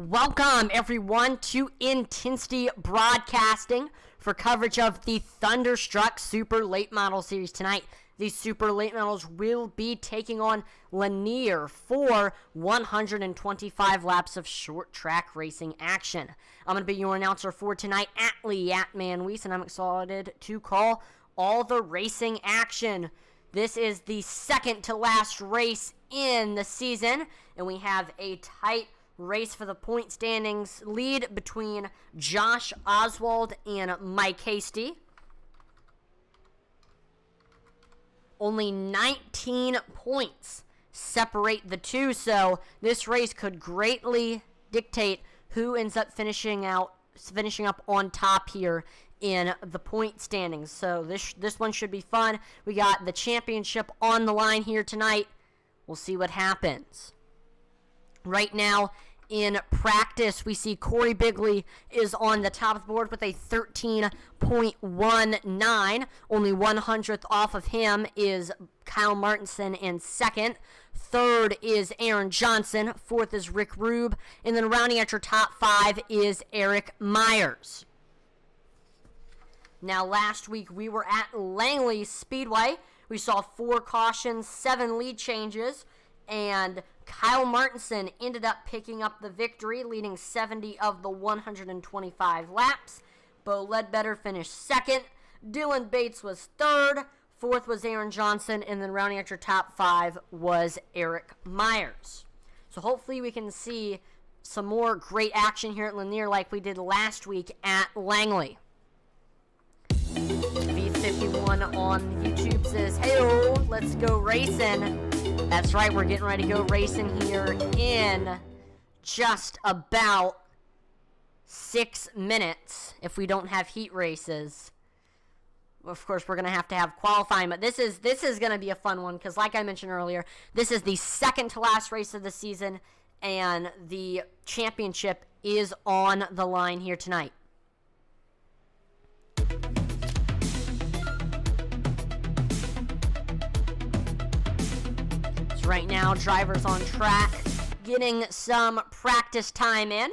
Welcome, everyone, to Intensity Broadcasting for coverage of the Thunderstruck Super Late Model Series tonight. These Super Late Models will be taking on Lainer for 125 laps of short track racing action. I'm going to be your announcer for tonight, @Man-Weiss, and I'm excited to call all the racing action. This is the second to last race in the season, and we have a tight race for the point standings lead between Josh Oswald and Mike Hasty. Only 19 points separate the two, so this race could greatly dictate who ends up finishing up on top here in the point standings. So this one should be fun. We got the championship on the line here tonight. We'll see what happens. Right now, in practice, we see Corey Bigley is on the top of the board with a 13.19. Only 100th off of him is Kyle Martinson in second. Third is Aaron Johnson. Fourth is Rick Rube. And then rounding out your top five is Eric Myers. Now, last week we were at Langley Speedway. We saw 4 cautions, 7 lead changes, and Kyle Martinson ended up picking up the victory, leading 70 of the 125 laps. Bo Ledbetter finished second. Dylan Bates was third. Fourth was Aaron Johnson, and then rounding out your top 5 was Eric Myers. So hopefully we can see some more great action here at Lainer like we did last week at Langley. V51 on YouTube says, "Hey-o, let's go racing." That's right, we're getting ready to go racing here in just about 6 minutes if we don't have heat races. Of course, we're going to have qualifying, but this is going to be a fun one because, like I mentioned earlier, this is the second to last race of the season, and the championship is on the line here tonight. Right now, drivers on track getting some practice time in.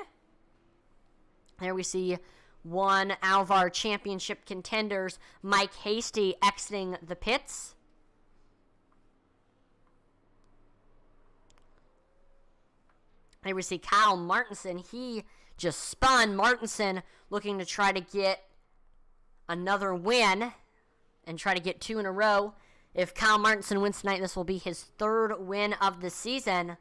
There we see one out of our championship contenders, Mike Hasty, exiting the pits. There we see Kyle Martinson. He just spun. Martinson looking to try to get another win and try to get 2 in a row. If Kyle Martinson wins tonight, this will be his 3rd win of the season.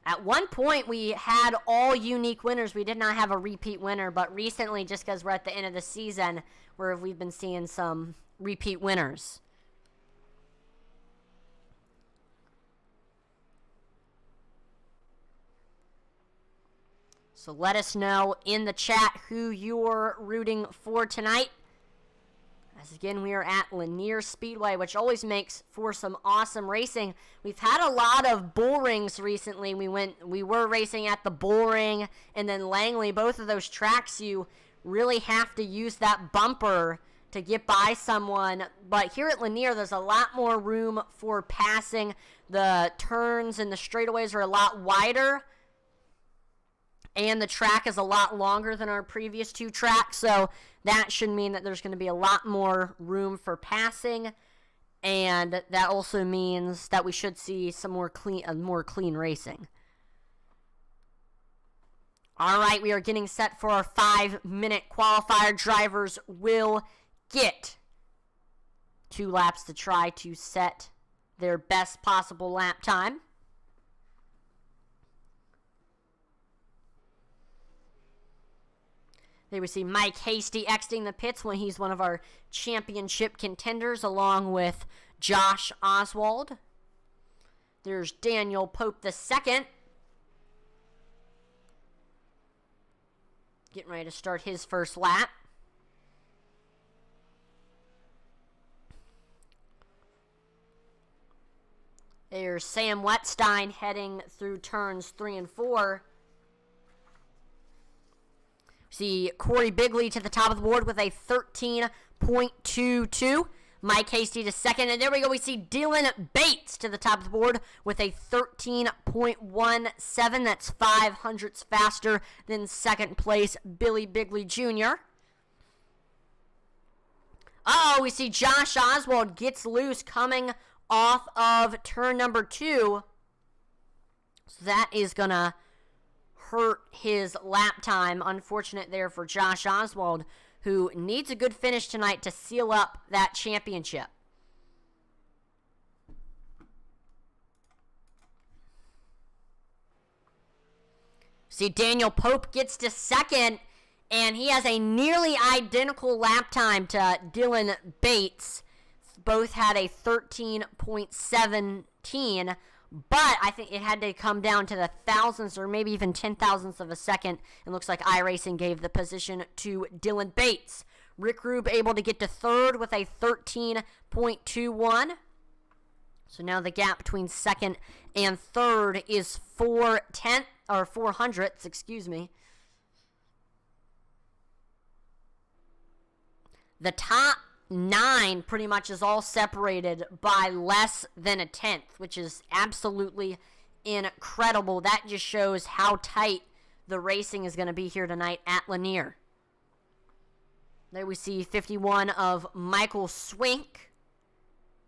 At one point, we had all unique winners. We did not have a repeat winner, but recently, just because we're at the end of the season, where we've been seeing some repeat winners. So let us know in the chat who you're rooting for tonight. As again, we are at Lainer Speedway, which always makes for some awesome racing. We've had a lot of bull rings recently. We were racing at the bull ring and then Langley. Both of those tracks, you really have to use that bumper to get by someone. But here at Lainer, there's a lot more room for passing. The turns and the straightaways are a lot wider, and the track is a lot longer than our previous 2 tracks, so that should mean that there's going to be a lot more room for passing, and that also means that we should see some more clean racing. All right, we are getting set for our 5-minute qualifier. Drivers will get 2 laps to try to set their best possible lap time. There we see Mike Hasty exiting the pits when he's one of our championship contenders, along with Josh Oswald. There's Daniel Pope II. Getting ready to start his first lap. There's Sam Wetstein heading through turns 3 and 4. See Corey Bigley to the top of the board with a 13.22. Mike Hasty to second. And there we go. We see Dylan Bates to the top of the board with a 13.17. That's 0.05 faster than second place Billy Bigley Jr. Uh-oh, we see Josh Oswald gets loose coming off of turn number 2. So that is going to hurt his lap time. Unfortunate there for Josh Oswald, who needs a good finish tonight to seal up that championship. See, Daniel Pope gets to second, and he has a nearly identical lap time to Dylan Bates. Both had a 13.17, but I think it had to come down to the thousandths or maybe even 10,000ths of a second. It looks like iRacing gave the position to Dylan Bates. Rick Rube able to get to third with a 13.21. So now the gap between second and third is 400ths, excuse me. The top 9 pretty much is all separated by less than a tenth, which is absolutely incredible. That just shows how tight the racing is going to be here tonight at Lainer. There we see 51 of Michael Swink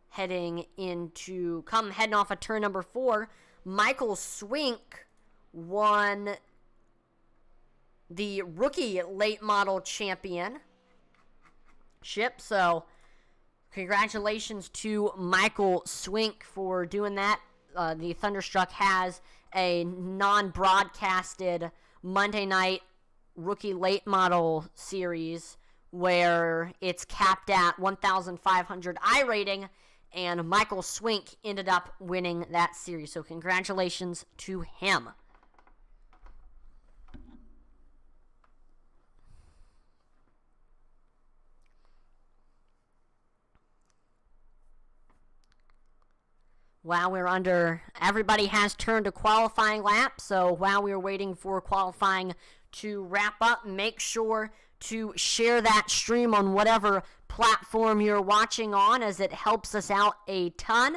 heading off of turn number 4. Michael Swink won the rookie late model championship. So congratulations to Michael Swink for doing that. The Thunderstruck has a non-broadcasted Monday night rookie late model series where it's capped at 1,500 iRating, and Michael Swink ended up winning that series. So congratulations to him. While everybody has turned to qualifying lap, so while we're waiting for qualifying to wrap up, make sure to share that stream on whatever platform you're watching on, as it helps us out a ton,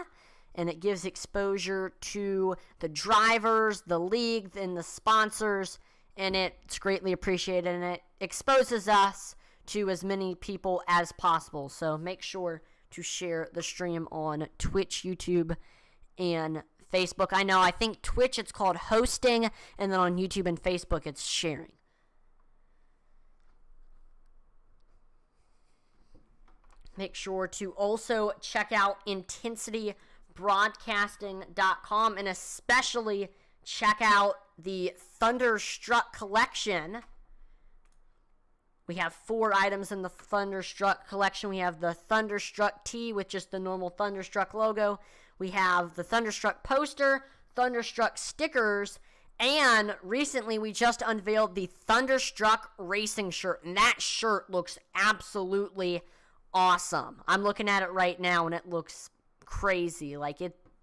and it gives exposure to the drivers, the league, and the sponsors, and it's greatly appreciated, and it exposes us to as many people as possible. So make sure to share the stream on Twitch, YouTube, and Facebook. I think Twitch it's called hosting, and then on YouTube and Facebook it's sharing. Make sure to also check out IntensityBroadcasting.com, and especially check out the Thunderstruck collection. We have 4 items in the Thunderstruck collection. We have the Thunderstruck tee with just the normal Thunderstruck logo. We have the Thunderstruck poster, Thunderstruck stickers, and recently we just unveiled the Thunderstruck racing shirt, and that shirt looks absolutely awesome. I'm looking at it right now, and it looks crazy.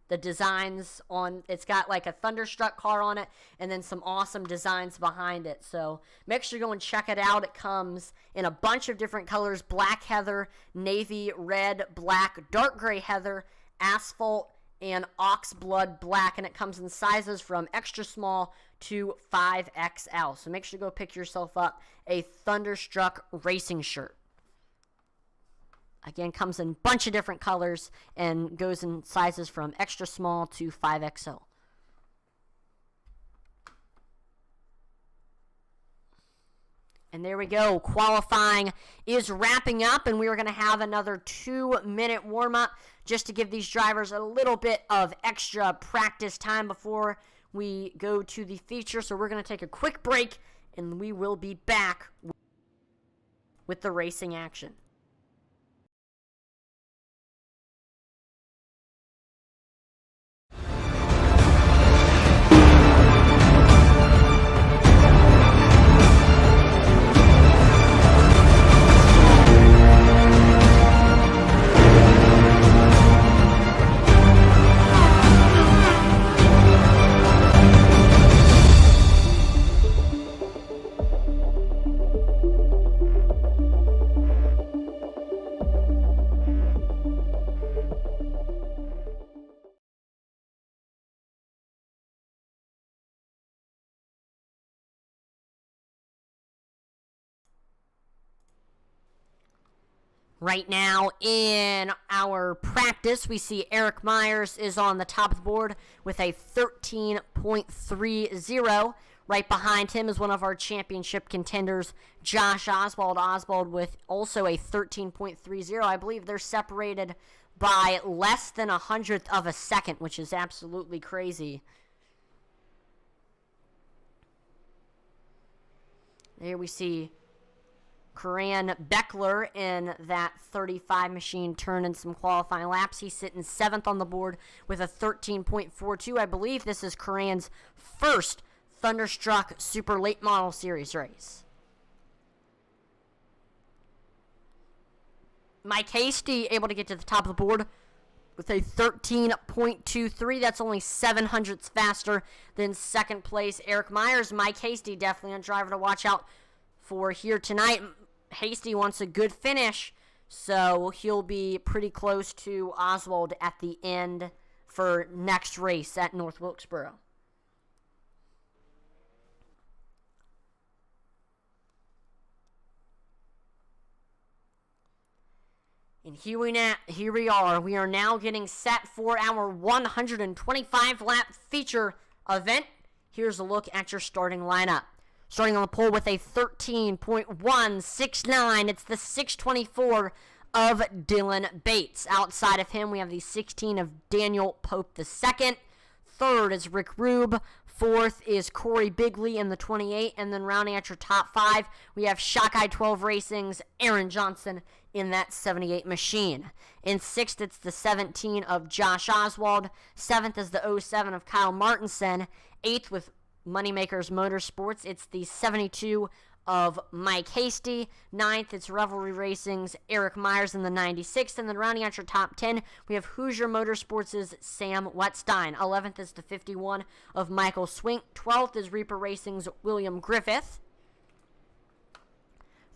The designs on it's got like a Thunderstruck car on it, and then some awesome designs behind it. So make sure you go and check it out. It comes in a bunch of different colors: black heather, navy, red, black, dark gray heather, asphalt, and oxblood black, and it comes in sizes from extra small to 5XL. So make sure to go pick yourself up a Thunderstruck racing shirt. Again, comes in a bunch of different colors and goes in sizes from extra small to 5XL. And there we go. Qualifying is wrapping up, and we are going to have another 2-minute warm-up just to give these drivers a little bit of extra practice time before we go to the feature. So we're going to take a quick break, and we will be back with the racing action. Right now in our practice, we see Eric Myers is on the top of the board with a 13.30. Right behind him is one of our championship contenders, Josh Oswald. Oswald with also a 13.30. I believe they're separated by less than 100th of a second, which is absolutely crazy. There we see Coran Beckler in that 35 machine turn in some qualifying laps. He's sitting 7th on the board with a 13.42. I believe this is Coran's first Thunderstruck Super Late Model Series race. Mike Hasty able to get to the top of the board with a 13.23. That's only 700ths faster than second place Eric Myers. Mike Hasty definitely a driver to watch out for here tonight. Hasty wants a good finish, so he'll be pretty close to Oswald at the end for next race at North Wilkesboro. And here we are. We are now getting set for our 125-lap feature event. Here's a look at your starting lineup. Starting on the pole with a 13.169. It's the 624 of Dylan Bates. Outside of him, we have the 16 of Daniel Pope II. Third is Rick Rube. Fourth is Corey Bigley in the 28. And then rounding out your top 5, we have Shockeye 12 Racing's Aaron Johnson in that 78 machine. In 6th, it's the 17 of Josh Oswald. 7th is the 07 of Kyle Martinson. 8th with Moneymakers Motorsports, it's the 72 of Mike Hasty. 9th, it's Revelry Racing's Eric Myers in the 96th. And then rounding out your top 10, we have Hoosier Motorsports' Sam Wetstein. 11th is the 51 of Michael Swink. 12th is Reaper Racing's William Griffith.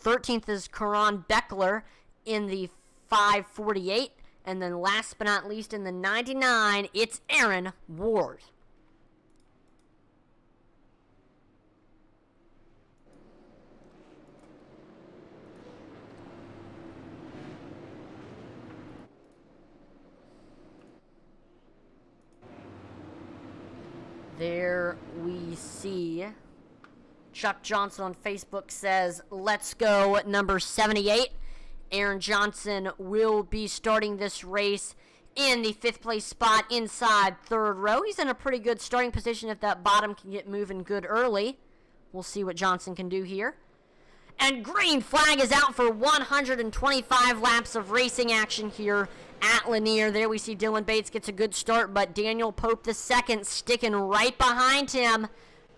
13th is Coran Beckler in the 548. And then last but not least in the 99, it's Aaron Ward. There we see Chuck Johnson on Facebook says, let's go number 78. Aaron Johnson will be starting this race in the 5th place spot inside 3rd row. He's in a pretty good starting position if that bottom can get moving good early. We'll see what Johnson can do here. And green flag is out for 125 laps of racing action here at Lainer. There we see Dylan Bates gets a good start, but Daniel Pope II sticking right behind him,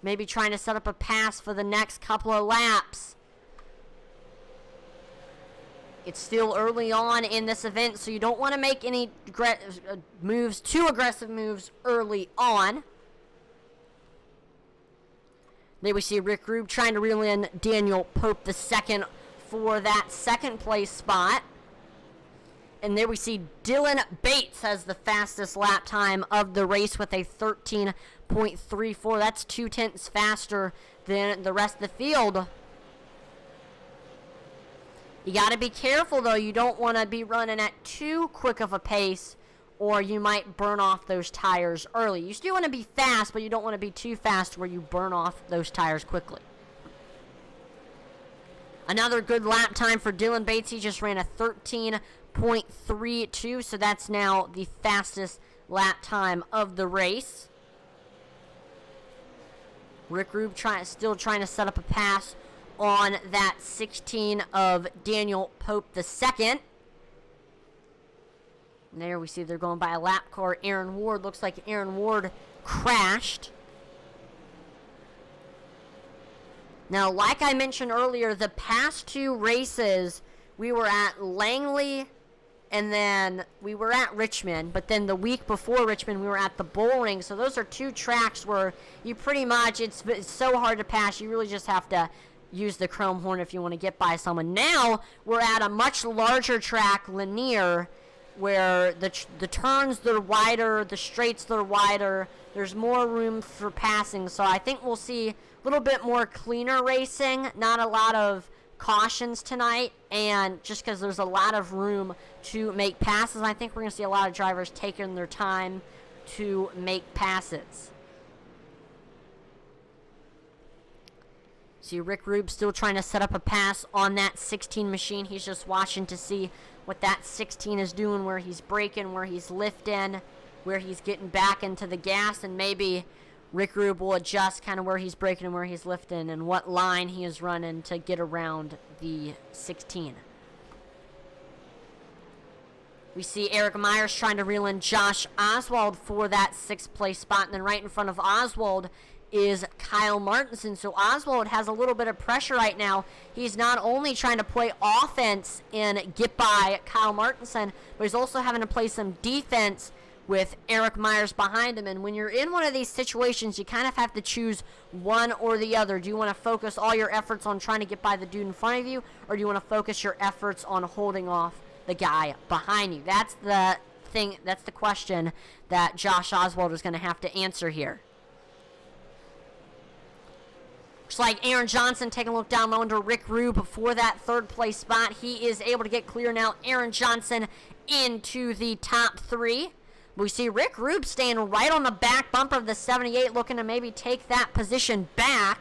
maybe trying to set up a pass for the next couple of laps. It's still early on in this event, so you don't want to make any too aggressive moves early on. There we see Rick Rube trying to reel in Daniel Pope II for that 2nd place spot. And there we see Dylan Bates has the fastest lap time of the race with a 13.34. That's 0.2 faster than the rest of the field. You got to be careful, though. You don't want to be running at too quick of a pace, or you might burn off those tires early. You still want to be fast, but you don't want to be too fast where you burn off those tires quickly. Another good lap time for Dylan Bates. He just ran a 13.32, so that's now the fastest lap time of the race. Rick Rube still trying to set up a pass on that 16 of Daniel Pope II. And there we see they're going by a lap car. Aaron Ward, looks like Aaron Ward crashed. Now, like I mentioned earlier, the past 2 races, we were at Langley and then we were at Richmond. But then the week before Richmond, we were at the Bullring. So those are 2 tracks where you pretty much, it's so hard to pass. You really just have to use the chrome horn if you want to get by someone. Now, we're at a much larger track, Lainer, where the turns, they're wider, the straights, they're wider. There's more room for passing. So I think we'll see a little bit more cleaner racing, not a lot of cautions tonight, and just because there's a lot of room to make passes, I think we're going to see a lot of drivers taking their time to make passes. See Rick Rube still trying to set up a pass on that 16 machine. He's just watching to see what that 16 is doing, where he's braking, where he's lifting, where he's getting back into the gas, and maybe Rick Rube will adjust kind of where he's braking and where he's lifting and what line he is running to get around the 16. We see Eric Myers trying to reel in Josh Oswald for that 6th place spot, and then right in front of Oswald is Kyle Martinson. So Oswald has a little bit of pressure right now. He's not only trying to play offense and get by Kyle Martinson, but he's also having to play some defense with Eric Myers behind him. And when you're in one of these situations, you kind of have to choose one or the other. Do you want to focus all your efforts on trying to get by the dude in front of you, or do you want to focus your efforts on holding off the guy behind you? That's the thing, that's the question that Josh Oswald is going to have to answer here. Looks like Aaron Johnson taking a look down low into Rick Rube for that 3rd place spot. He is able to get clear now. Aaron Johnson into the top 3. We see Rick Rube staying right on the back bumper of the 78, looking to maybe take that position back.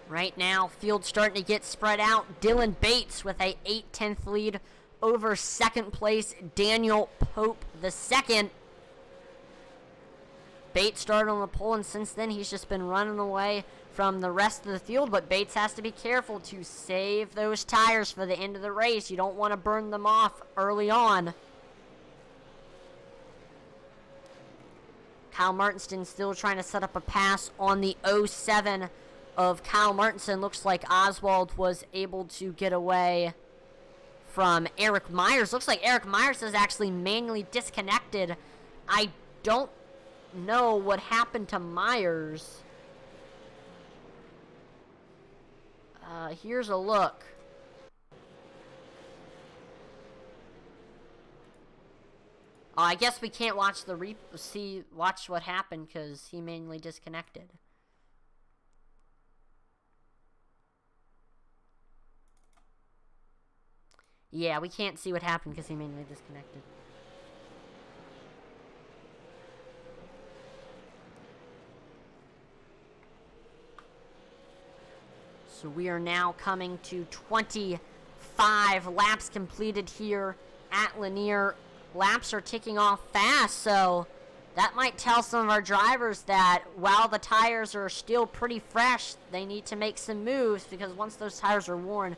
Right now, field starting to get spread out. Dylan Bates with a 8/10 lead over 2nd place Daniel Pope the 2nd. Bates started on the pole, and since then he's just been running away from the rest of the field, but Bates has to be careful to save those tires for the end of the race. You don't want to burn them off early on. Kyle Martinson still trying to set up a pass on the 07 of Kyle Martinson. Looks like Oswald was able to get away from Eric Myers. Looks like Eric Myers is actually manually disconnected. I don't know what happened to Myers. Here's a look. I guess we can't watch the watch what happened because he manually disconnected. Yeah, we can't see what happened because he manually disconnected. So we are now coming to 25 laps completed here at Lanier. Laps are ticking off fast, so that might tell some of our drivers that while the tires are still pretty fresh, they need to make some moves, because once those tires are worn,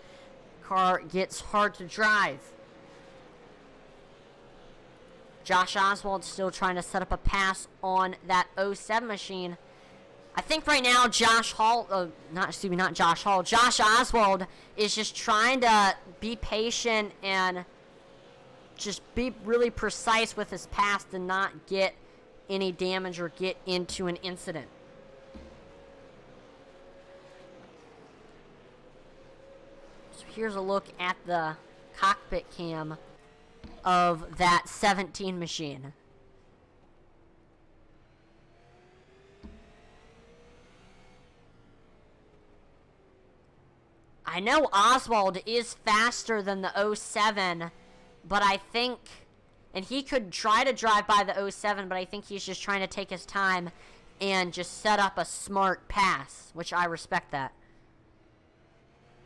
the car gets hard to drive. Josh Oswald still trying to set up a pass on that 07 machine. I think right now Josh Oswald is just trying to be patient and just be really precise with his pass to not get any damage or get into an incident. So here's a look at the cockpit cam of that 17 machine. I know Oswald is faster than the 07, but I think, and he could try to drive by the 07, but I think he's just trying to take his time and just set up a smart pass, which I respect that.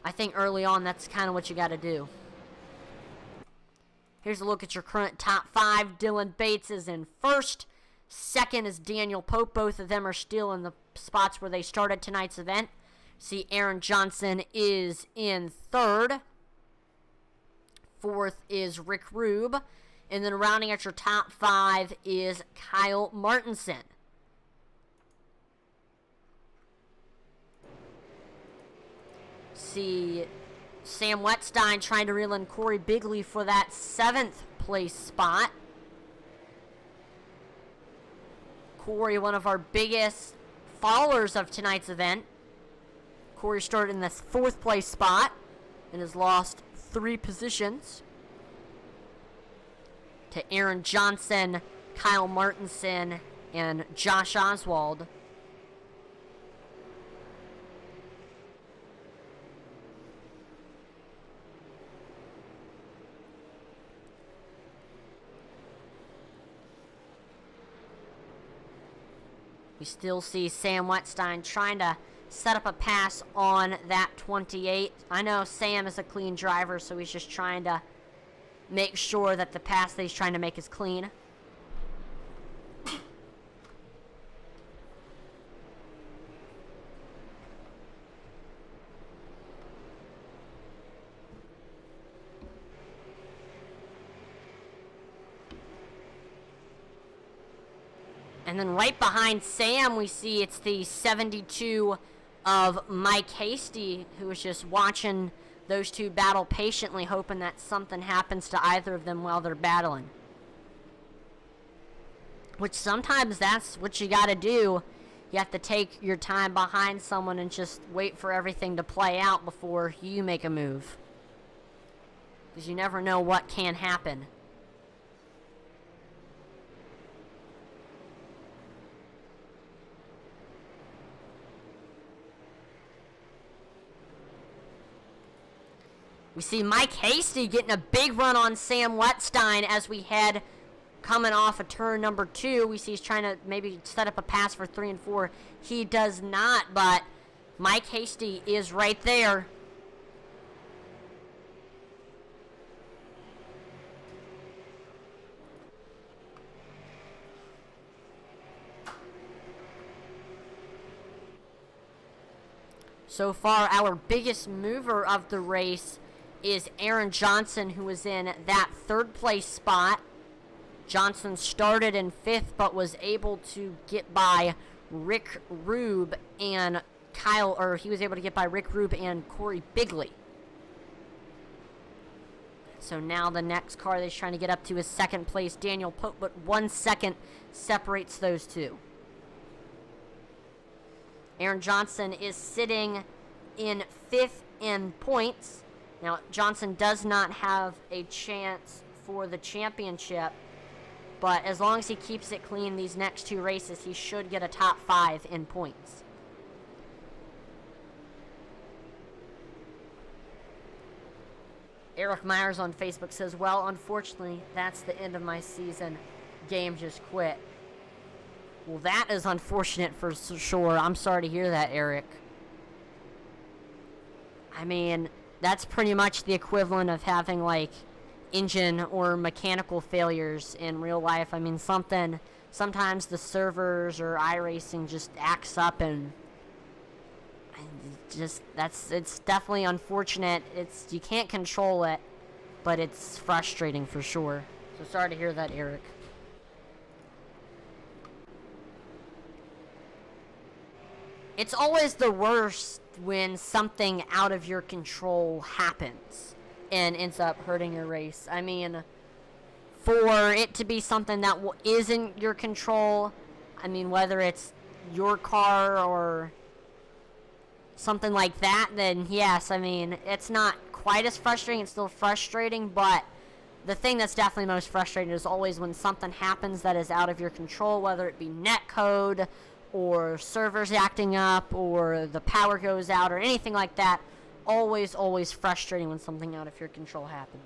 I think early on that's kind of what you got to do. Here's a look at your current top 5. Dylan Bates is in first. Second is Daniel Pope. Both of them are still in the spots where they started tonight's event. See, Aaron Johnson is in third. Fourth is Rick Rube. And then rounding at your top 5 is Kyle Martinson. See, Sam Wetstein trying to reel in Corey Bigley for that 7th place spot. Corey, one of our biggest followers of tonight's event. Corey started in this 4th place spot. and has lost 3 positions to Aaron Johnson, Kyle Martinson, and Josh Oswald. We still see Sam Wetstein trying to set up a pass on that 28. I know Sam is a clean driver, so he's just trying to make sure that the pass that he's trying to make is clean. And then right behind Sam, we see it's the 72 of Mike Hasty, who was just watching those two battle patiently, hoping that something happens to either of them while they're battling. Which sometimes that's what you gotta do. You have to take your time behind someone and just wait for everything to play out before you make a move. Because you never know what can happen. We see Mike Hasty getting a big run on Sam Wetstein as we head coming off of turn number 2. We see he's trying to maybe set up a pass for 3 and 4. He does not, but Mike Hasty is right there. So far, our biggest mover of the race is Aaron Johnson, who was in that 3rd place spot. Johnson started in 5th, but was able to get by Rick Rube and he was able to get by Rick Rube and Corey Bigley. So now the next car that he's trying to get up to is 2nd place, Daniel Pope, but 1 second separates those two. Aaron Johnson is sitting in 5th in points. Now, Johnson does not have a chance for the championship, but as long as he keeps it clean these next 2 races, he should get a top 5 in points. Eric Myers on Facebook says, well, unfortunately, that's the end of my season. Game just quit. Well, that is unfortunate for sure. I'm sorry to hear that, Eric. I mean, that's pretty much the equivalent of having, like, engine or mechanical failures in real life. I mean, sometimes the servers or iRacing just acts up and it's definitely unfortunate. You can't control it, but it's frustrating for sure. So sorry to hear that, Eric. It's always the worst when something out of your control happens and ends up hurting your race. I mean, for it to be something that isn't your control, I mean, whether it's your car or something like that, then yes, I mean, it's not quite as frustrating. It's still frustrating, but the thing that's definitely most frustrating is always when something happens that is out of your control, whether it be netcode or servers acting up, or the power goes out, or anything like that. Always, always frustrating when something out of your control happens.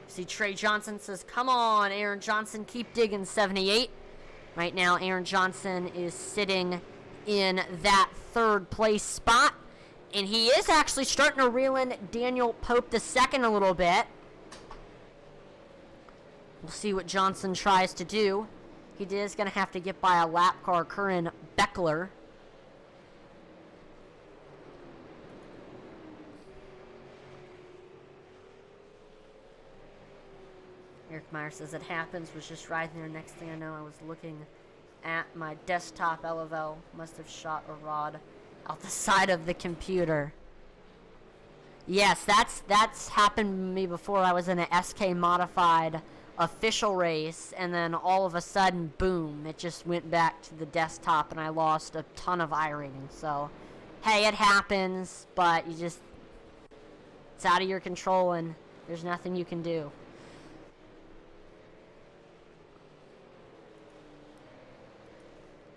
See, Trey Johnson says, come on, Aaron Johnson, keep digging, 78. Right now, Aaron Johnson is sitting in that 3rd place spot, and he is actually starting to reel in Daniel Pope II a little bit. We'll see what Johnson tries to do. He is going to have to get by a lap car, Curran Beckler. Eric Meyer says, it happens, was just riding there. Next thing I know, I was looking at my desktop LFL. Must have shot a rod out the side of the computer. Yes, that's happened to me before. I was in an SK modified official race, and then all of a sudden, boom, it just went back to the desktop, and I lost a ton of iRating. So, hey, it happens, but it's out of your control, and there's nothing you can do.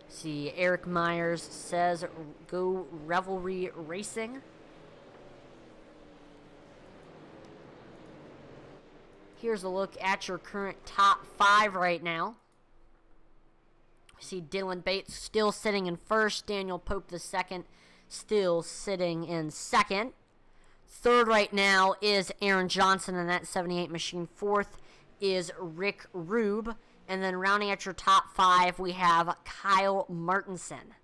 See, Eric Myers says, go Revelry Racing. Here's a look at your current top 5 right now. See Dylan Bates still sitting in first. Daniel Pope II still sitting in second. Third right now is Aaron Johnson in that 78 machine. Fourth is Rick Rube. And then rounding out your top 5, we have Kyle Martinson.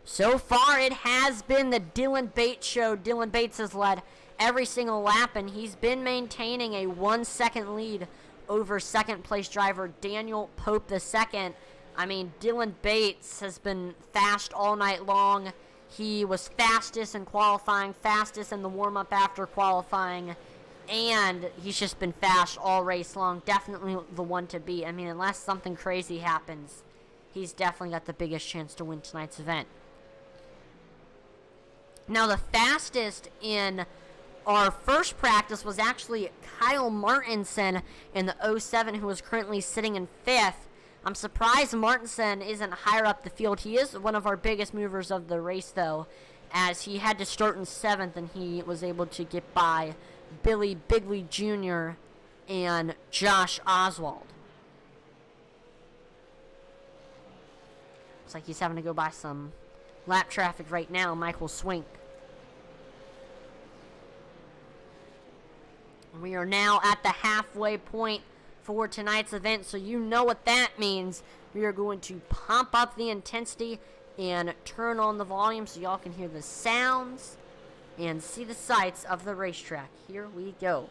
So far, it has been the Dylan Bates show. Dylan Bates has led every single lap, and he's been maintaining a 1-second lead over second-place driver Daniel Pope II. I mean, Dylan Bates has been fast all night long. He was fastest in qualifying, fastest in the warm-up after qualifying, and he's just been fast all race long. Definitely the one to beat. I mean, unless something crazy happens, he's definitely got the biggest chance to win tonight's event. Now, the fastest in our first practice was actually Kyle Martinson in the 07, who is currently sitting in 5th. I'm surprised Martinson isn't higher up the field. He is one of our biggest movers of the race, though, as he had to start in 7th, and he was able to get by Billy Bigley Jr. and Josh Oswald. Looks like he's having to go by some lap traffic right now. Michael Swink. We are now at the halfway point for tonight's event, so you know what that means. We are going to pump up the intensity and turn on the volume so y'all can hear the sounds and see the sights of the racetrack. Here we go.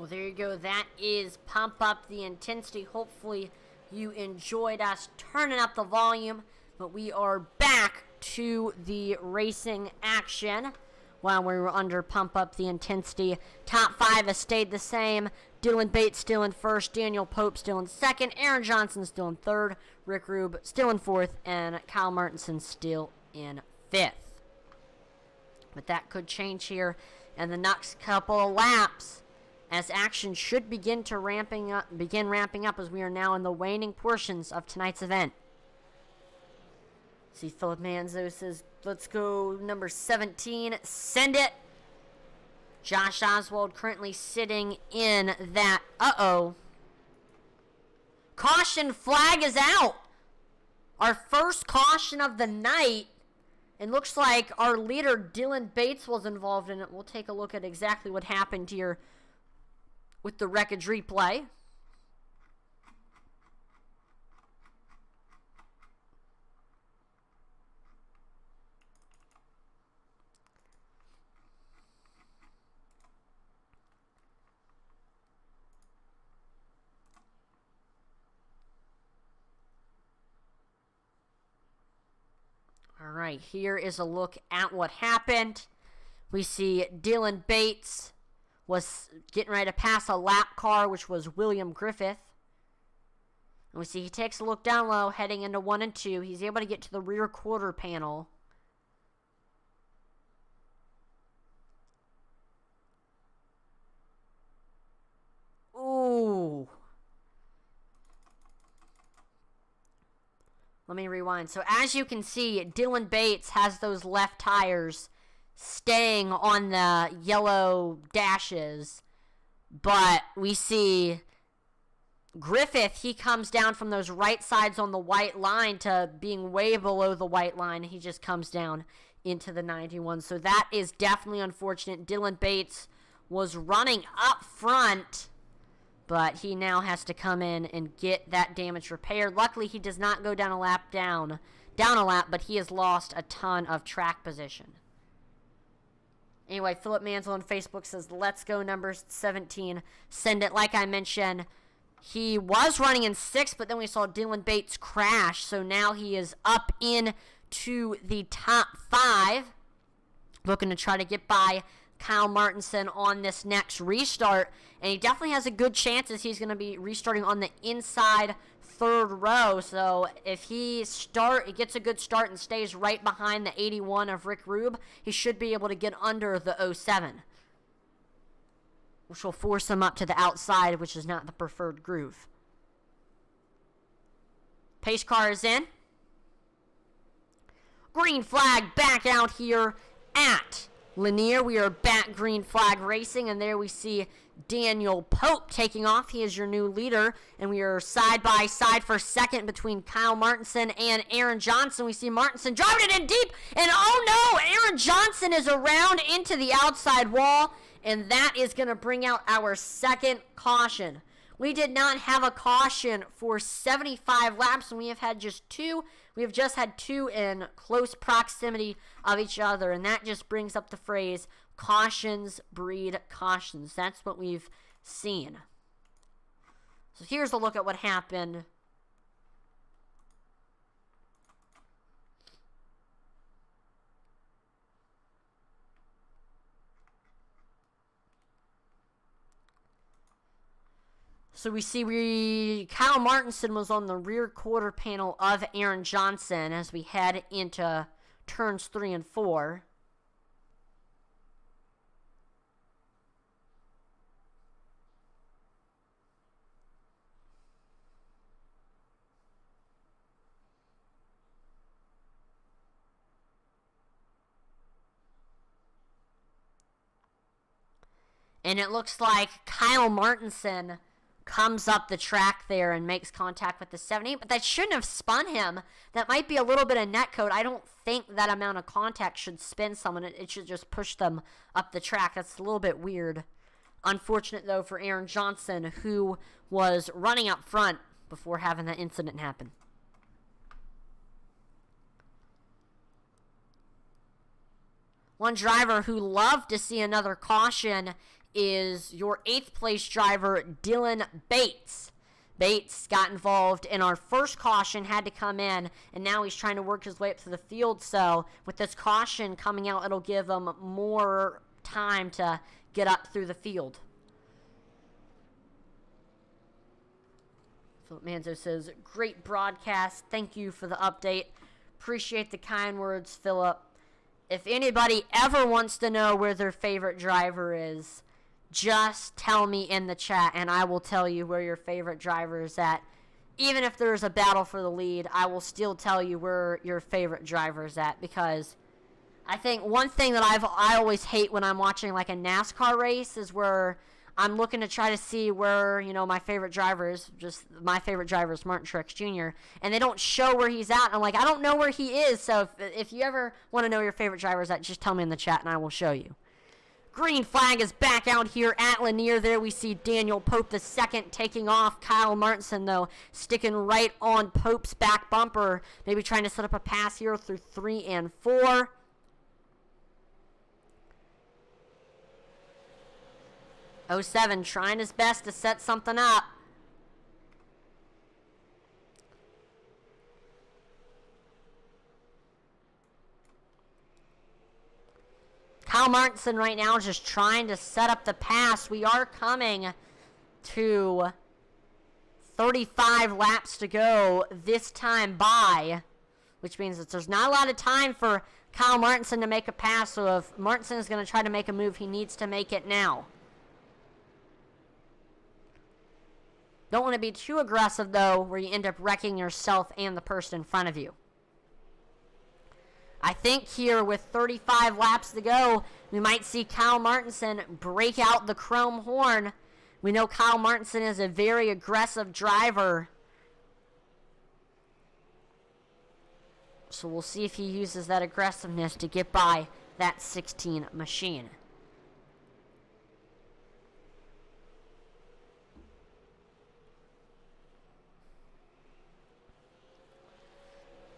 Well, there you go. That is Pump Up the Intensity. Hopefully you enjoyed us turning up the volume. But we are back to the racing action while we were under Pump Up the Intensity. Top 5 has stayed the same. Dylan Bates still in first. Daniel Pope still in second. Aaron Johnson still in third. Rick Rube still in fourth. And Kyle Martinson still in fifth. But that could change here in the next couple of laps, as action should begin ramping up as we are now in the waning portions of tonight's event. See, Philip Manzo says, let's go number 17, send it. Josh Oswald currently sitting in that, caution flag is out. Our first caution of the night. It looks like our leader, Dylan Bates, was involved in it. We'll take a look at exactly what happened here with the Wreckage Replay. All right, here is a look at what happened. We see Dylan Bates was getting ready to pass a lap car, which was William Griffith. And we see he takes a look down low, heading into 1 and 2. He's able to get to the rear quarter panel. Ooh. Let me rewind. So as you can see, Dylan Bates has those left tires staying on the yellow dashes. But we see Griffith, he comes down from those right sides on the white line to being way below the white line. He just comes down into the 91. So that is definitely unfortunate. Dylan Bates was running up front, but he now has to come in and get that damage repaired. Luckily, he does not go down a lap, but he has lost a ton of track position. Anyway, Philip Mansell on Facebook says, let's go number 17. Send it. Like I mentioned, he was running in 6th, but then we saw Dylan Bates crash. So now he is up into the top 5. Looking to try to get by Kyle Martinson on this next restart, and he definitely has a good chance as he's going to be restarting on the inside 3rd row. So if he gets a good start and stays right behind the 81 of Rick Rube, he should be able to get under the 07, which will force him up to the outside, which is not the preferred groove. Pace car is in. Green flag back out here at Lainer. We are back green flag racing, and there we see Daniel Pope taking off. He is your new leader, and we are side by side for second between Kyle Martinson and Aaron Johnson. We see Martinson driving it in deep, and oh no, Aaron Johnson is around into the outside wall, and that is going to bring out our second caution. We did not have a caution for 75 laps, and we have had just 2. We have just had 2 in close proximity of each other, and that just brings up the phrase, cautions breed cautions. That's what we've seen. So here's a look at what happened. So we see Kyle Martinson was on the rear quarter panel of Aaron Johnson as we head into turns 3 and 4. And it looks like Kyle Martinson comes up the track there and makes contact with the 78, but that shouldn't have spun him. That might be a little bit of netcode. I don't think that amount of contact should spin someone. It should just push them up the track. That's a little bit weird. Unfortunate, though, for Aaron Johnson, who was running up front before having that incident happen. One driver who loved to see another caution is your 8th place driver, Dylan Bates. Bates got involved in our first caution, had to come in, and now he's trying to work his way up to the field. So with this caution coming out, it'll give him more time to get up through the field. Philip Manzo says, great broadcast. Thank you for the update. Appreciate the kind words, Philip. If anybody ever wants to know where their favorite driver is, just tell me in the chat, and I will tell you where your favorite driver is at. Even if there's a battle for the lead, I will still tell you where your favorite driver is at, because I think one thing that I always hate when I'm watching like a NASCAR race is where I'm looking to try to see where, my favorite driver is. Just my favorite driver is Martin Truex Jr. And they don't show where he's at. And I'm like, I don't know where he is. So if you ever want to know your favorite driver is at, just tell me in the chat and I will show you. Green flag is back out here at Lainer. There we see Daniel Pope II taking off. Kyle Martinson, though, sticking right on Pope's back bumper. Maybe trying to set up a pass here through 3 and 4. '07 trying his best to set something up. Kyle Martinson right now is just trying to set up the pass. We are coming to 35 laps to go this time by, which means that there's not a lot of time for Kyle Martinson to make a pass. So if Martinson is going to try to make a move, he needs to make it now. Don't want to be too aggressive, though, where you end up wrecking yourself and the person in front of you. I think here with 35 laps to go, we might see Kyle Martinson break out the chrome horn. We know Kyle Martinson is a very aggressive driver. So we'll see if he uses that aggressiveness to get by that 16 machine.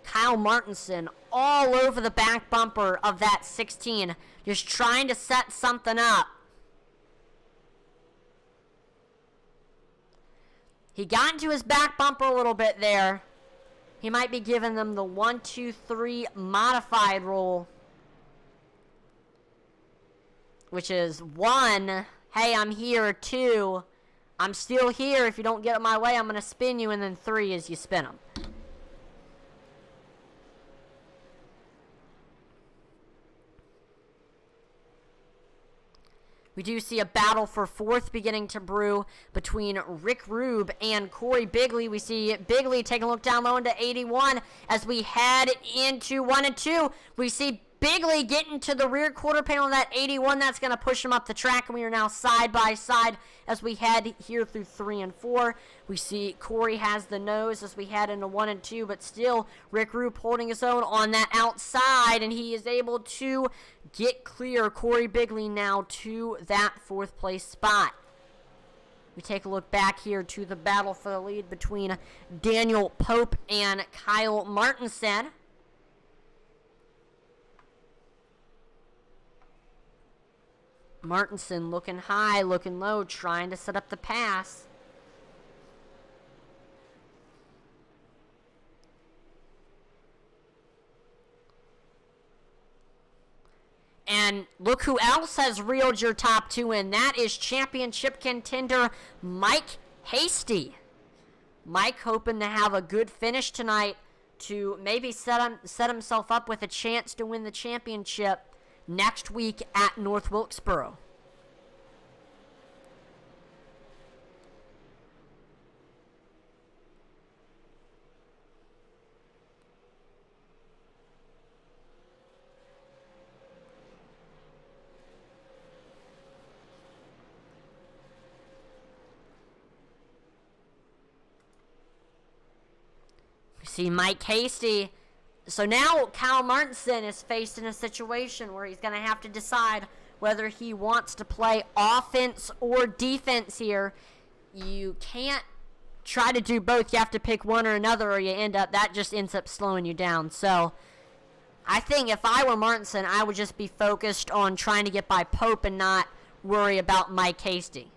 Kyle Martinson all over the back bumper of that 16, just trying to set something up. He got into his back bumper a little bit there. He might be giving them the 1, 2, 3 modified rule, which is 1, hey, I'm here. 2, I'm still here. If you don't get in my way, I'm going to spin you. And then 3 is you spin them. We do see a battle for 4th beginning to brew between Rick Rube and Corey Bigley. We see Bigley taking a look down low into 81 as we head into 1 and 2. We see Bigley getting to the rear quarter panel of that 81. That's going to push him up the track, and we are now side by side as we head here through 3 and 4. We see Corey has the nose as we head into 1 and 2, but still Rick Rube holding his own on that outside, and he is able to get clear Corey Bigley now to that 4th place spot. We take a look back here to the battle for the lead between Daniel Pope and Kyle Martinson. Martinson looking high, looking low, trying to set up the pass. And look who else has reeled your top 2 in. That is championship contender Mike Hasty. Mike hoping to have a good finish tonight to maybe set himself up with a chance to win the championship next week at North Wilkesboro. We see Mike Hasty. So now Kyle Martinson is faced in a situation where he's going to have to decide whether he wants to play offense or defense here. You can't try to do both. You have to pick one or another, or that just ends up slowing you down. So I think if I were Martinson, I would just be focused on trying to get by Pope and not worry about Mike Hasty.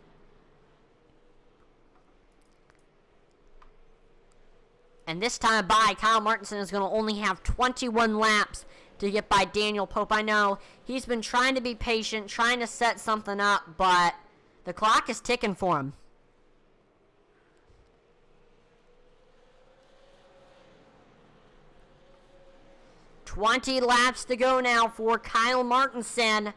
And this time by, Kyle Martinson is going to only have 21 laps to get by Daniel Pope. I know he's been trying to be patient, trying to set something up, but the clock is ticking for him. $20 laps to go now for Kyle Martinson.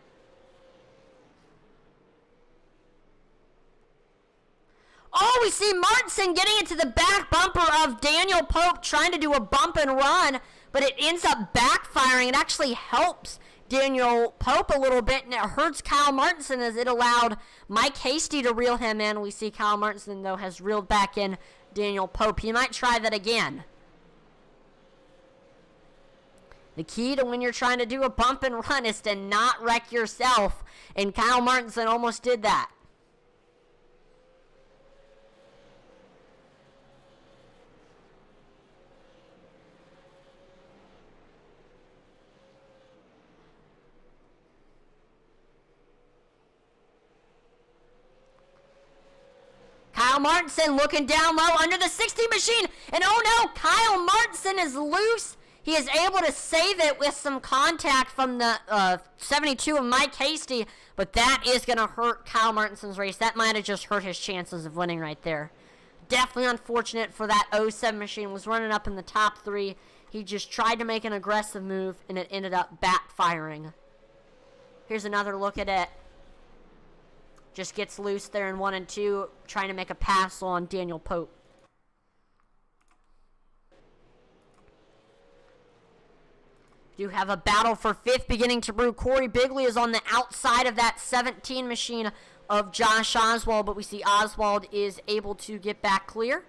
Oh, we see Martinson getting into the back bumper of Daniel Pope, trying to do a bump and run, but it ends up backfiring. It actually helps Daniel Pope a little bit, and it hurts Kyle Martinson as it allowed Mike Hasty to reel him in. We see Kyle Martinson, though, has reeled back in Daniel Pope. He might try that again. The key to when you're trying to do a bump and run is to not wreck yourself, and Kyle Martinson almost did that. Kyle Martinson looking down low under the 60 machine. And oh no, Kyle Martinson is loose. He is able to save it with some contact from the 72 of Mike Hasty. But that is going to hurt Kyle Martinson's race. That might have just hurt his chances of winning right there. Definitely unfortunate for that 07 machine. Was running up in the top 3. He just tried to make an aggressive move, and it ended up backfiring. Here's another look at it. Just gets loose there in 1 and 2, trying to make a pass on Daniel Pope. Do have a battle for 5th beginning to brew. Corey Bigley is on the outside of that 17 machine of Josh Oswald, but we see Oswald is able to get back clear.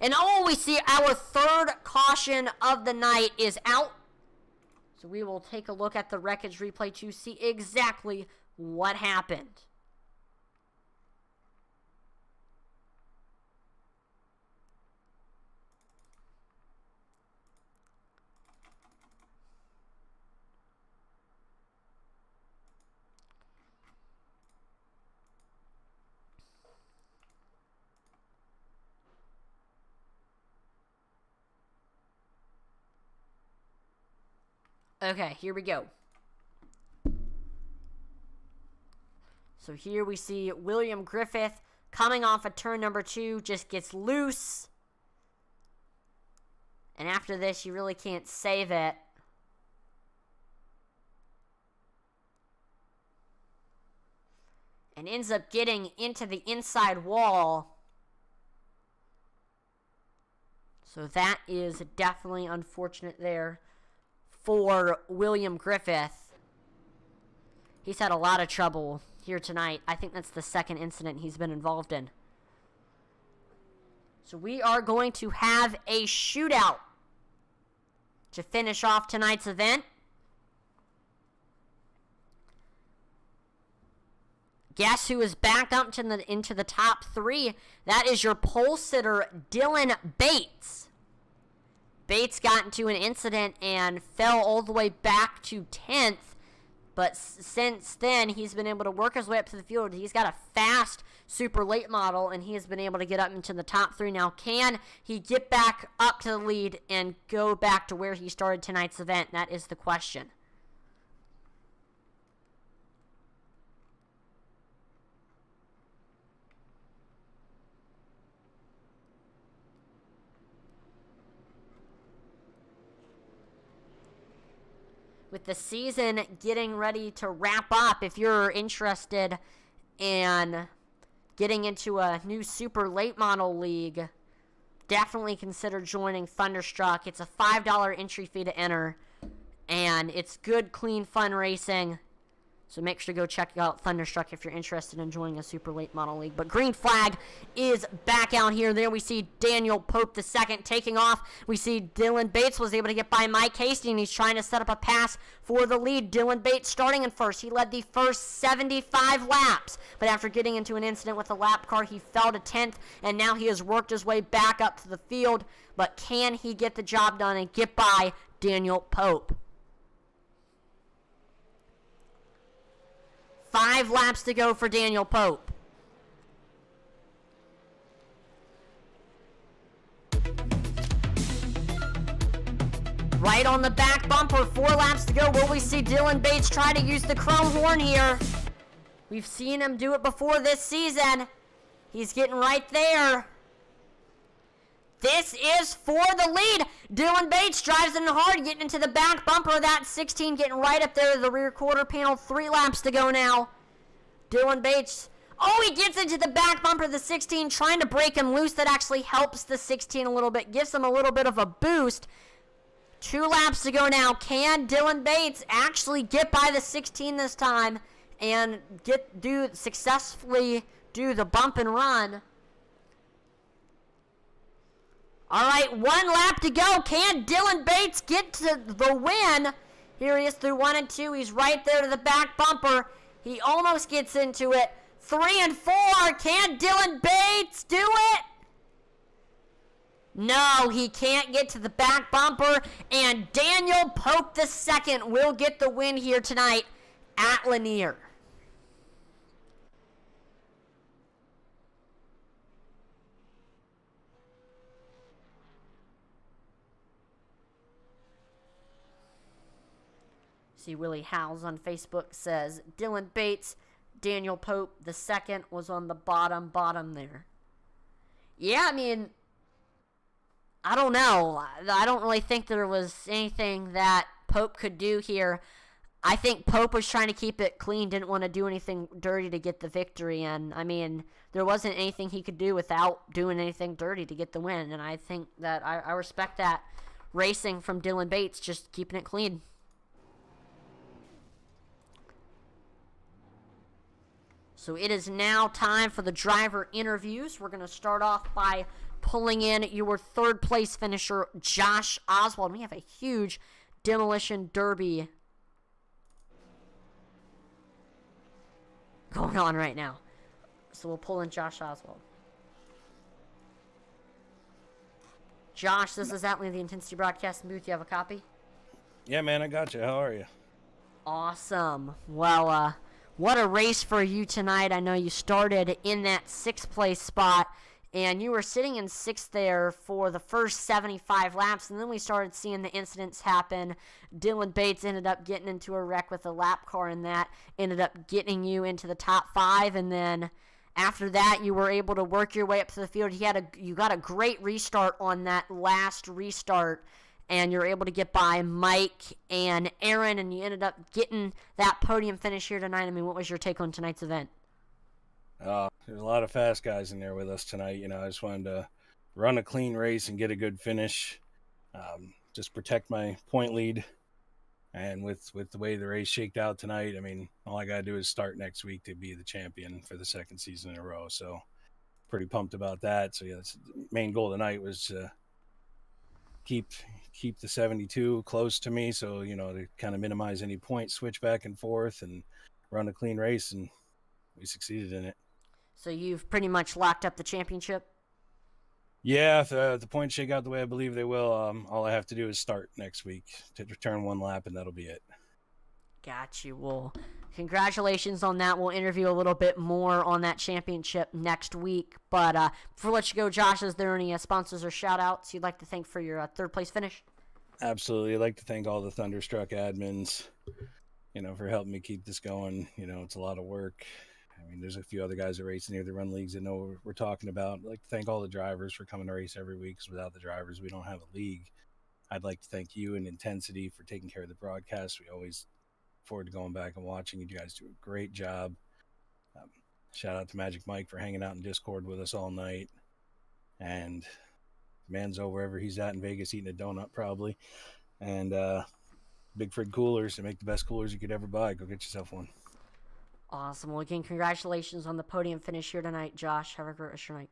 And oh, we see our 3rd caution of the night is out. So we will take a look at the wreckage replay to see exactly what happened. Okay, here we go. So here we see William Griffith coming off of turn number 2, just gets loose. And after this, you really can't save it. And ends up getting into the inside wall. So that is definitely unfortunate there for William Griffith. He's had a lot of trouble here tonight. I think that's the 2nd incident he's been involved in. So we are going to have a shootout to finish off tonight's event. Guess who is back up to into the top 3? That is your pole sitter, Dylan Bates. Bates got into an incident and fell all the way back to 10th. But since then, he's been able to work his way up to the field. He's got a fast super late model, and he has been able to get up into the top 3. Now, can he get back up to the lead and go back to where he started tonight's event? That is the question. With the season getting ready to wrap up, if you're interested in getting into a new super late model league, definitely consider joining Thunderstruck. It's a $5 entry fee to enter, and it's good, clean, fun racing. So make sure to go check out Thunderstruck if you're interested in joining a super late model league. But green flag is back out here. There we see Daniel Pope II taking off. We see Dylan Bates was able to get by Mike Hasty, and he's trying to set up a pass for the lead. Dylan Bates starting in first. He led the first 75 laps. But after getting into an incident with a lap car, he fell to 10th, and now he has worked his way back up to the field. But can he get the job done and get by Daniel Pope? 5 laps to go for Daniel Pope. Right on the back bumper, 4 laps to go. Will we see Dylan Bates try to use the chrome horn here? We've seen him do it before this season. He's getting right there. This is for the lead. Dylan Bates drives in hard, getting into the back bumper of that 16, getting right up there to the rear quarter panel. 3 laps to go now. Dylan Bates, oh, he gets into the back bumper of the 16, trying to break him loose. That actually helps the 16 a little bit, gives him a little bit of a boost. 2 laps to go now. Can Dylan Bates actually get by the 16 this time and successfully do the bump and run? All right, 1 lap to go. Can Dylan Bates get to the win? Here he is through 1 and 2. He's right there to the back bumper. He almost gets into it. 3 and 4. Can Dylan Bates do it? No, he can't get to the back bumper. And Daniel Pope II will get the win here tonight at Lainer. See, Willie Howes on Facebook says, Dylan Bates, Daniel Pope II was on the bottom there. Yeah, I mean, I don't know. I don't really think there was anything that Pope could do here. I think Pope was trying to keep it clean, didn't want to do anything dirty to get the victory. And, I mean, there wasn't anything he could do without doing anything dirty to get the win. And I think that I respect that racing from Dylan Bates, just keeping it clean. So it is now time for the driver interviews. We're going to start off by pulling in your 3rd place finisher, Josh Oswald. We have a huge demolition derby going on right now. So we'll pull in Josh Oswald. Josh, this is Atlee of the Intensity Broadcasting Booth. You have a copy? Yeah, man, I got you. How are you? Awesome. Well, what a race for you tonight. I know you started in that 6th place spot, and you were sitting in 6th there for the first 75 laps, and then we started seeing the incidents happen. Dylan Bates ended up getting into a wreck with a lap car, and that ended up getting you into the top 5, and then after that, you were able to work your way up to the field. You got a great restart on that last restart, and you're able to get by Mike and Aaron, and you ended up getting that podium finish here tonight. I mean, what was your take on tonight's event? There's a lot of fast guys in there with us tonight. You know, I just wanted to run a clean race and get a good finish, just protect my point lead. And with the way the race shaked out tonight, I mean, all I got to do is start next week to be the champion for the 2nd season in a row. So pretty pumped about that. So, yeah, the main goal tonight was to keep the 72 close to me, so you know, to kind of minimize any points switch back and forth and run a clean race, and we succeeded in it. So you've pretty much locked up the championship? Yeah, if the points shake out the way I believe they will, all I have to do is start next week to return 1 lap, and that'll be it. Got you. Well, congratulations on that. We'll interview a little bit more on that championship next week. But before I let you go, Josh, is there any sponsors or shout-outs you'd like to thank for your 3rd place finish? Absolutely. I'd like to thank all the Thunderstruck admins, you know, for helping me keep this going. You know, it's a lot of work. I mean, there's a few other guys that race in here that run leagues that know what we're talking about. I'd like to thank all the drivers for coming to race every week, because without the drivers, we don't have a league. I'd like to thank you and Intensity for taking care of the broadcast. We always forward to going back and watching. You guys do a great job. Shout out to Magic Mike for hanging out in Discord with us all night. And the man's over wherever he's at in Vegas eating a donut probably. And Big Fred Coolers, to make the best coolers you could ever buy. Go get yourself one. Awesome. Well, again, congratulations on the podium finish here tonight, Josh. Have a great rest of your night.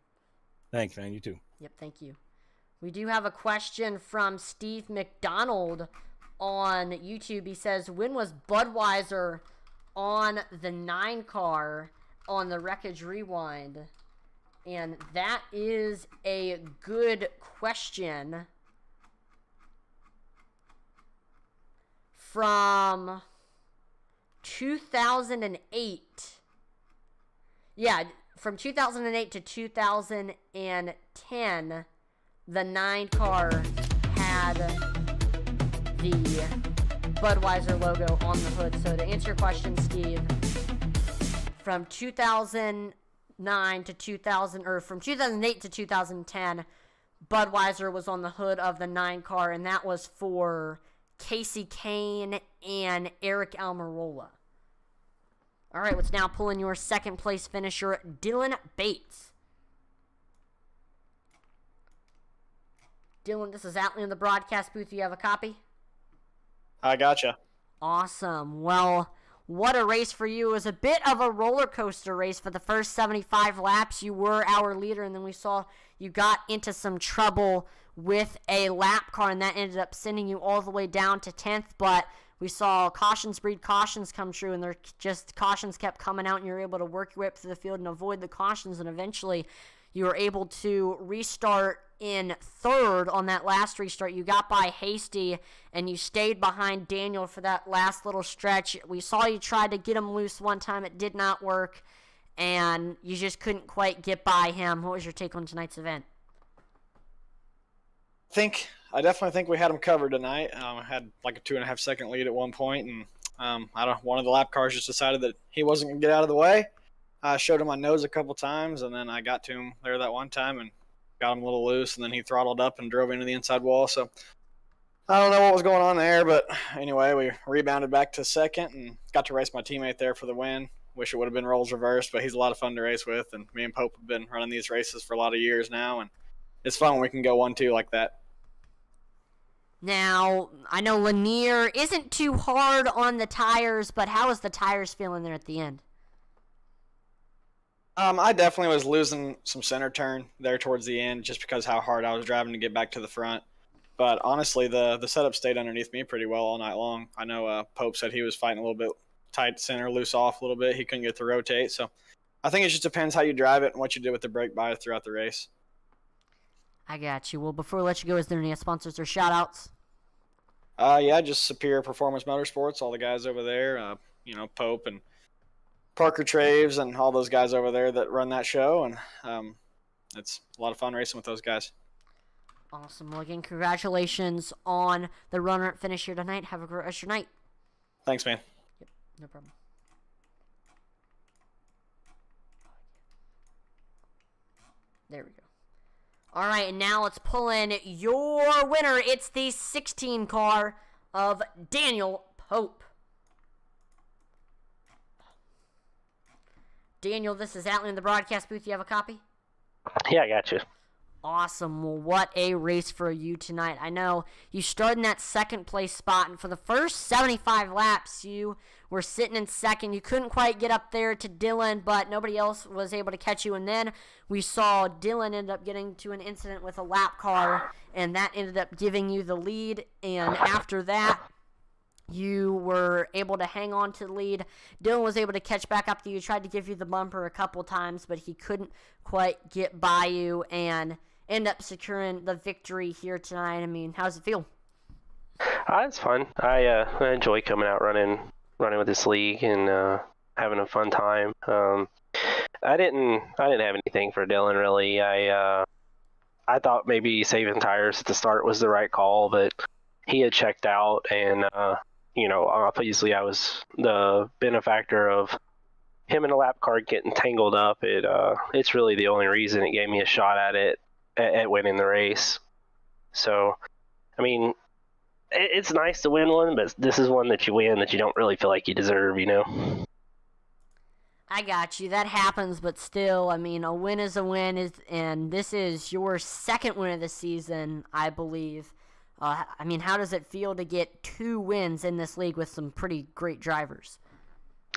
Thanks, man. You too. Yep, thank you. We do have a question from Steve McDonald on YouTube. He says, when was Budweiser on the 9 car on the Wreckage Rewind? And that is a good question. From 2008. Yeah, from 2008 to 2010, the 9 car had the Budweiser logo on the hood. So to answer your question, Steve, from 2009 to 2000, or from 2008 to 2010, Budweiser was on the hood of the 9 car, and that was for Casey Kane and Eric Almirola. All right, let's now pull in your 2nd place finisher, Dylan Bates. Dylan, this is Atlee in the broadcast booth. You have a copy? I gotcha. Awesome. Well, what a race for you. It was a bit of a roller coaster race for the first 75 laps. You were our leader, and then we saw you got into some trouble with a lap car, and that ended up sending you all the way down to 10th. But we saw cautions breed cautions come true, and cautions kept coming out, and you were able to work your way up through the field and avoid the cautions, and eventually you were able to restart in third on that last restart. You got by Hasty, and you stayed behind Daniel for that last little stretch. We saw you try to get him loose one time. It did not work, and you just couldn't quite get by him. What was your take on tonight's event? I definitely think we had him covered tonight. I had like a 2.5 second lead at one point, and one of the lap cars just decided that he wasn't going to get out of the way. I showed him my nose a couple times, and then I got to him there that one time and got him a little loose, and then he throttled up and drove into the inside wall. So I don't know what was going on there, but anyway, we rebounded back to second and got to race my teammate there for the win. Wish it would have been roles reversed, but he's a lot of fun to race with, and me and Pope have been running these races for a lot of years now, and it's fun when we can go 1-2 like that. Now, I know Lainer isn't too hard on the tires, but how is the tires feeling there at the end? I definitely was losing some center turn there towards the end just because how hard I was driving to get back to the front. But honestly, the setup stayed underneath me pretty well all night long. I know Pope said he was fighting a little bit tight center, loose off a little bit. He couldn't get to rotate. So I think it just depends how you drive it and what you do with the brake bias throughout the race. I got you. Well, before we let you go, is there any sponsors or shout-outs? Yeah, just Superior Performance Motorsports, all the guys over there, Pope and Parker Traves and all those guys over there that run that show, and it's a lot of fun racing with those guys. Awesome. Well, again, congratulations on the runner finish here tonight. Have a great rest of your night. Thanks, man. Yep, no problem. There we go. All right, and now let's pull in your winner. It's the 16 car of Daniel Pope. Daniel, this is Atlee in the broadcast booth. You have a copy? Yeah, I got you. Awesome. Well, what a race for you tonight. I know you started in that second place spot, and for the first 75 laps, you were sitting in second. You couldn't quite get up there to Dylan, but nobody else was able to catch you. And then we saw Dylan end up getting to an incident with a lap car, and that ended up giving you the lead. And after that, you were able to hang on to the lead. Dylan was able to catch back up to you. Tried to give you the bumper a couple times, but he couldn't quite get by you and end up securing the victory here tonight. I mean, how does it feel? It's fun. I enjoy coming out running with this league and having a fun time. I didn't have anything for Dylan really. I thought maybe saving tires at the start was the right call, but he had checked out, and obviously I was the benefactor of him and the lap car getting tangled up. It's really the only reason it gave me a shot at winning the race. So, I mean, it's nice to win one, but this is one that you win that you don't really feel like you deserve, I got you. That happens, but still, I mean, a win is a win, and this is your second win of the season, I believe. I mean, how does it feel to get 2 wins in this league with some pretty great drivers?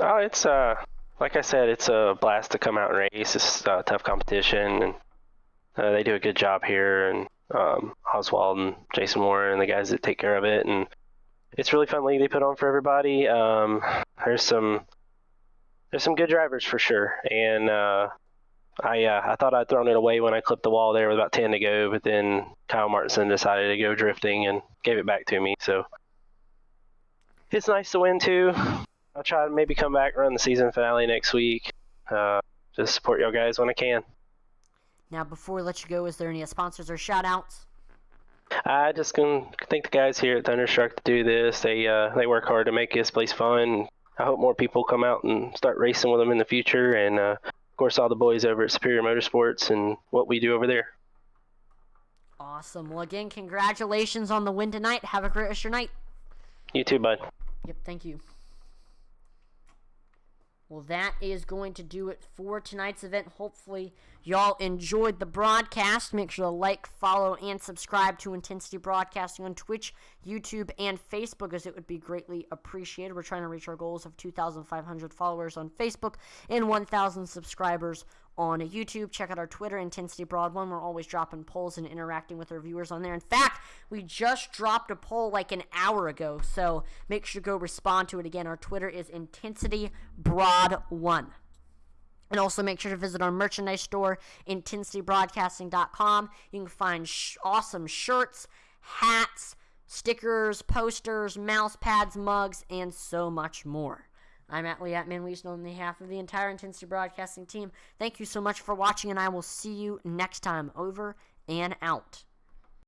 Oh, it's like I said, it's a blast to come out and race. It's tough competition, and they do a good job here, and Oswald and Jason Warren and the guys that take care of it, and it's a really fun league they put on for everybody. There's some good drivers for sure, and I thought I'd thrown it away when I clipped the wall there with about 10 to go, but then Kyle Martinson decided to go drifting and gave it back to me. So it's nice to win too. I'll try to maybe come back and run the season finale next week. Just support y'all guys when I can. Now, before we let you go, is there any sponsors or shout-outs? I just can thank the guys here at Thunderstruck to do this. They work hard to make this place fun. I hope more people come out and start racing with them in the future. And, of course, all the boys over at Superior Motorsports and what we do over there. Awesome. Well, again, congratulations on the win tonight. Have a great rest of your night. You too, bud. Yep, thank you. Well, that is going to do it for tonight's event. Hopefully, y'all enjoyed the broadcast. Make sure to like, follow, and subscribe to Intensity Broadcasting on Twitch, YouTube, and Facebook, as it would be greatly appreciated. We're trying to reach our goals of 2,500 followers on Facebook and 1,000 subscribers on YouTube. Check out our Twitter, Intensity Broad 1. We're always dropping polls and interacting with our viewers on there. In fact, we just dropped a poll like an hour ago, so make sure to go respond to it. Again, our Twitter is Intensity Broad 1. And also make sure to visit our merchandise store, IntensityBroadcasting.com. You can find awesome shirts, hats, stickers, posters, mouse pads, mugs, and so much more. I'm Matt Lee Atman-Wiesner on behalf of the entire Intensity Broadcasting team. Thank you so much for watching, and I will see you next time. Over and out.